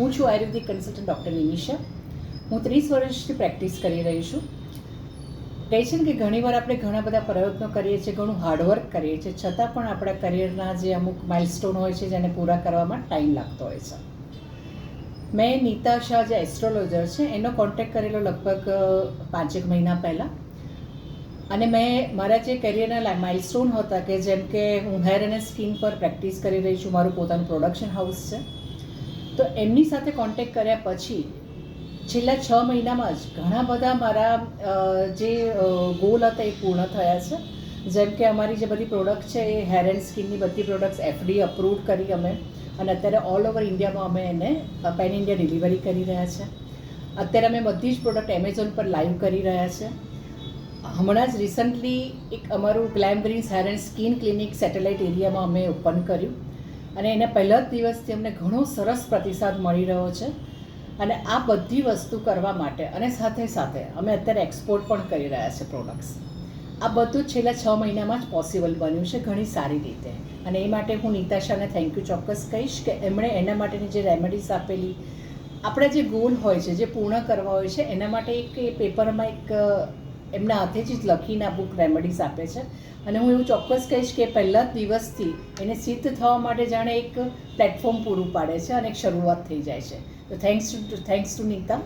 હું છું આયુર્વેદિક consultant doctor Nimisha. હું 30 વર્ષથી પ્રેક્ટિસ કરી રહી છું. કહે છે ને કે ઘણીવાર આપણે ઘણા બધા પ્રયત્નો કરીએ છીએ, ઘણું હાર્ડવર્ક કરીએ છીએ, છતાં પણ આપણા કરિયરના જે અમુક માઇલસ્ટોન હોય છે જેને પૂરા કરવામાં ટાઈમ લાગતો હોય છે. મેં નીતા શાહ જે એસ્ટ્રોલોજર છે એનો કોન્ટેક્ટ કરેલો લગભગ 5 મહિના પહેલાં, અને મેં મારા જે કરિયરના માઇલસ્ટોન હતા કે જેમ કે હું હેર અને સ્કિન પર પ્રેક્ટિસ કરી રહી છું, મારું પોતાનું પ્રોડક્શન હાઉસ છે, તો એમની સાથે કોન્ટેક્ટ કર્યા પછી છેલ્લા 6 મહિનામાં જ ઘણા બધા મારા જે ગોલ હતા એ પૂર્ણ થયા છે. જેમ કે અમારી જે બધી પ્રોડક્ટ છે એ હેર એન્ડ સ્કિનની બધી પ્રોડક્ટ્સ FDA અપ્રૂવડ કરી અમે, અને અત્યારે ઓલ ઓવર ઇન્ડિયામાં અમે એને પેન ઇન્ડિયા ડિલિવરી કરી રહ્યા છે. અત્યારે અમે બધી જ પ્રોડક્ટ એમેઝોન પર લાઈવ કરી રહ્યા છે. હમણાં જ રિસન્ટલી એક અમારું glam greens hair and skin clinic Satellite એરિયામાં અમે ઓપન કર્યું, અને એના પહેલા જ દિવસથી અમને ઘણો સરસ પ્રતિસાદ મળી રહ્યો છે. અને આ બધી વસ્તુ કરવા માટે અને સાથે સાથે અમે અત્યારે એક્સપોર્ટ પણ કરી રહ્યા છે પ્રોડક્ટ્સ. આ બધું જ છેલ્લા 6 મહિનામાં જ પોસિબલ બન્યું છે ઘણી સારી રીતે, અને એ માટે હું નીતા શાહને થેન્ક યુ ચોક્કસ કહીશ કે એમણે એના માટેની જે રેમેડીઝ આપેલી, આપણા જે ગોલ હોય છે જે પૂર્ણ કરવા હોય છે એના માટે એક એ પેપરમાં એક એમના હાથેથી જ લખીને આ બુક રેમેડીઝ આપે છે. અને હું એવું ચોક્કસ કહીશ કે પહેલા જ દિવસથી એને સિદ્ધ થવા માટે જાણે એક પ્લેટફોર્મ પૂરું પાડે છે અને એક શરૂઆત થઈ જાય છે. તો થેન્ક્સ ટુ નીતા.